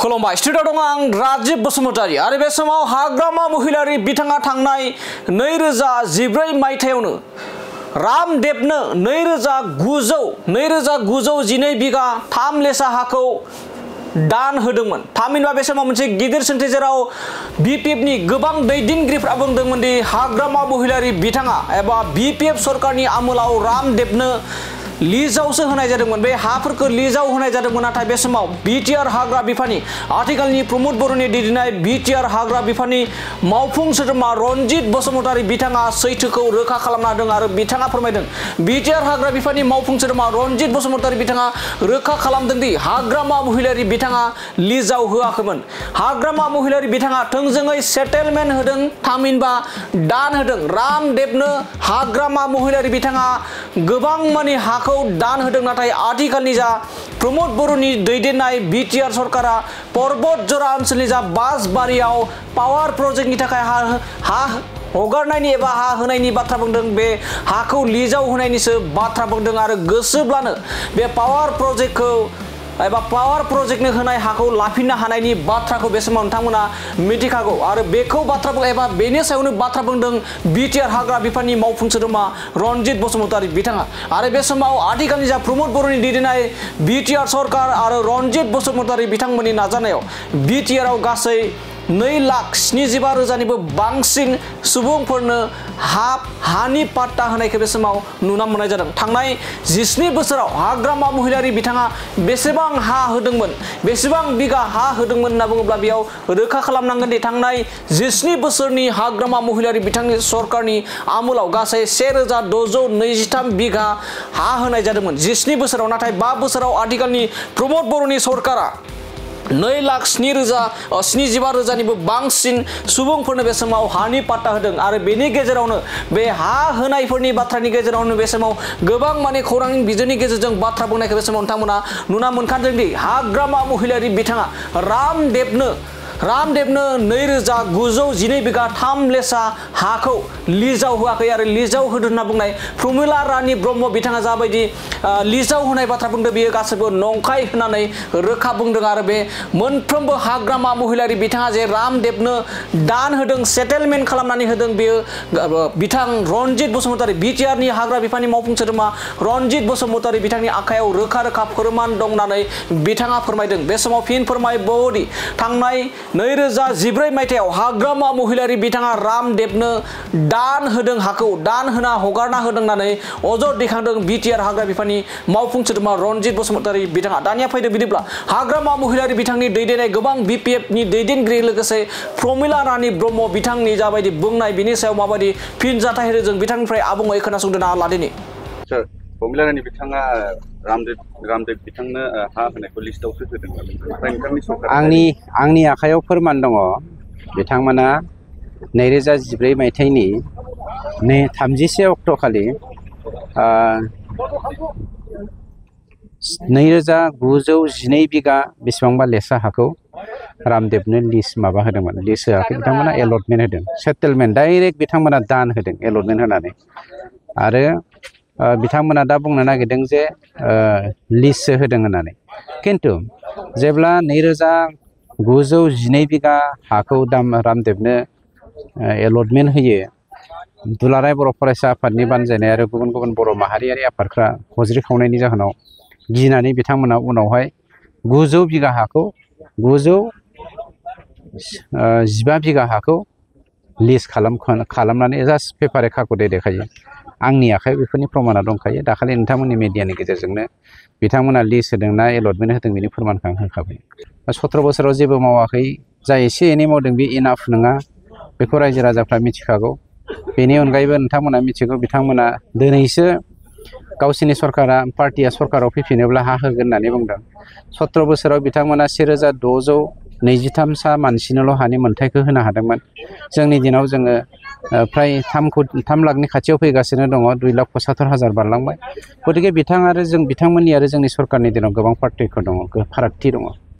खुलुमबाय स्टुडिअ दं आं राजीव बसुमतारी आरो बे समाव हाग्रामा महिलारि बिथाङा थांनाय 2014 मायथाइयावनो रामदेबनो 2912 बिगा 3 लेसा हाखौ दान होदोंमोन। थामहिनबा बे समाव मोनसे गिदिर सोंथि जेराव बिपिएफनि गोबां दैदेनगिरिफ्रा बुंदोंमोन दि हाग्रामा महिलारि बिथाङा एबा बिपिएफ सरकारनि आमोलाव रामदेबनो लिजावसो होनाय जादोंमोन। बे हाफोरखौ लिजाव होनाय जादोंमोन, नाथाय बे समाव बिटिआर हाग्रा बिफाननि आथिखालनि प्रमोद बर'नि दैदेननाय बिटिआर हाग्रा बिफाननि मावफुं सोद्रोमा रनजित बसुमतारी बिथाङा सैथोखौ रोखा खालामना होदों आरो बिथाङा फोरमायदों। बिटिआर हाग्रा बिफाननि मावफुं सोद्रोमा रनजित बसुमतारी बिथाङा रोखा खालामदों दि हाग्रामा महिलारि बिथाङा लिजाव होआखैमोन। हाग्रामा महिलारि बिथाङा थोंजोङै सेटेलमेन्ट होदों, थामहिनबा दान होदों। रामदेबनो हाग्रामा महिलारि बिथाङा गोबां मानि हाखौ दान होदों, नाथाय आथिखालनि जा प्रमोद बर'नि दैदेननाय बिटिआर सरकारा पर्बत जरा ओनसोलनि जा बासबारियाव पावार प्रजेक्टनि थाखाय हा हगारनायनि एबा हा होनायनि बाथ्रा बुंदों। बे हाखौ लिजाव होनायनिसो बाथ्रा बुंदों आरो गोसोब्लानो बे पावार प्रजेक्टखौ एबा पावार प्रजेक्टनो होनाय हाखौ लाफिननो हानायनि बाथ्राखौ बे समाव नोंथांमोना मिथिखागौ आरो बेखौ बाथ्रा एबा बेनि सायावनो बाथ्रा बुंदों बिटिआर हाग्रा बिफाननि मावफुं सोद्रोमा रनजित बसुमतारी बिथाङा। आरो बे समाव आथिखालनि जा प्रमोद बर'नि दैदेननाय बिटिआर सरकार आरो रनजित बसुमतारी बिथांमोननि नाजानायाव बिटिआरआव गासै 2,70,000निबो बांसिन सुबुंफोरनो हानि पाट्टा होनायखौ बे समाव नुना मोननाय जादों। थांनाय 17 बोसोराव हाग्रामा महिलारि बिथाङा बेसेबां हा होदोंमोन, बेसेबां बिगा हा होदोंमोन होनना बुङोब्ला बेयाव रोखा खालामनांगोन दि थांनाय 17 बोसोरनि हाग्रामा महिलारि बिथांनि सरकारनि आमोलाव गासै 1,623 बिगा हा होनाय जादोंमोन 17 बोसोराव। नाथाय 5 बोसोराव आथिखालनि प्रमोद बर'नि सरकारा 2,70,000निबो बांसिन सुबुंफोरनो बे समाव हानि पाट्टा होदों आरो बेनि गेजेरावनो बे हा होनायफोरनि बाथ्रानि गेजेरावनो बे समाव गोबां माने खौरां बिजोंनि गेजेरजों बाथ्रा बुंनायखौ बे समाव नोंथांमोना नुना मोनखादों दि हाग्रामा महिलारि बिथाङा रामदेबनो 2,912 बिगा 3 लेसा हाखौ लिजाव होआखै आरो लिजाव होदों होनना बुंनाय प्रमिला रानी ब्रह्म बिथाङा जाबायदि लिजाव होनाय बाथ्रा बुंदों बेयो गासैबो नंखाय होननानै रोखा बुंदों। आरो बे मोनफ्रोमबो हाग्रामा महिलारि बिथाङा जे रामदेबनो दान होदों, सेटेलमेन्ट खालामनानै होदों, बेयो बिथां रनजित बसुमतारी बिटिआरनि हाग्रा बिफाननि मावफुं सोद्रोमा रनजित बसुमतारी बिथांनि आखायाव रोखा रोखा फोरमान दं होननानै बिथाङा फोरमायदों। बे समाव फिन फोरमायबावोदि थांनाय 2014 मायथाइयाव हाग्रामा महिलारि बिथाङा रामदेबनो दान होदों, हाखौ दान होना हगारना होदों होननानै अजद दैखांदों बिटिआर हाग्रा बिफाननि मावफुं सोद्रोमा रनजित बसुमतारी बिथाङा। दानिया फैदो बिदिब्ला हाग्रामा महिलारि बिथांनि दैदेननाय गोबां बिपिएफनि दैदेनगिरि लोगोसे प्रमिला रानी ब्रह्म बिथांनि जाबायदि बुंनाय बिनि सायाव माबायदि फिनजाथाय होदों जों बिथांनिफ्राय आबुङै खोनासंदों लादिनि। सर, प्रमिला रानी बिथाङा रामदेब बिथांनो हा होनायखौ लिस्टआवसो होदों। आंनि आखायाव फोरमान दङ। बिथांमोना 2014 मायथाइनि 31 अक्ट'खालि 2,912 बिगा बेसेबांबा लेसा हाखौ रामदेबनो लिस्ट माबा होदोंमोन। लिस्ट होआखै, बिथांमोना एलटमेन्ट होदों, सेटेलमेन्ट डाइरेक्ट बिथांमोना दान होदों एलटमेन्ट होनानै। आरो बिथांमोना दा बुंनो नागिरदों जे लिस्टसो होदों होननानै। खिन्थु जेब्ला 2,912 बिगा हाखौ रामदेबनो एलटमेन्ट होयो, दुलाराय बर' फरायसा आफादनि बानजायनाय आरो गुबुन गुबुन बर' माहारियारि आफादफ्रा हज्रि खावनायनि जाहोनाव गिनानै बिथांमोना उनावहाय 900 बिगा हाखौ 915 बिगा हाखौ लिस्ट खालामनानै जास्ट पेपारे खाख'दे देखायो। आंनि आखायाव बेफोरनि प्रमाना दंखायो। दाखालि नोंथांमोननि मिडियानि गेजेरजोंनो बिथांमोना लिस्ट होदोंना एलटमेन्ट होदों बेनि फोरमानखौ आं होखाबाय। 17 बोसोराव जेबो मावाखै, जा एसे एनै मावदों बे इनाफ नङा, बेखौ रायजो राजाफ्रा मिथिखागौ। बेनि अनगायैबो नोंथांमोना मिथिगौ बिथांमोना दिनैसो गावसिनि सरकारा पार्टिया सरकाराव फैफिनोब्ला हा होगोन होननानै बुंदों। 17 बोसोराव बिथांमोना 1,623 मानसिनोल' हानि मोन्थायखौ होनो हादोंमोन। जोंनि दिनाव जोङो फ्राय 3 लाखनि खाथियाव फैगासिनो दङ, 2,75,000 बारलांबाय। गतिके बिथांमोननि आरो जोंनि सरकारनि दिनाव गोबां पार्थक्य दङ, फारागथि दङ।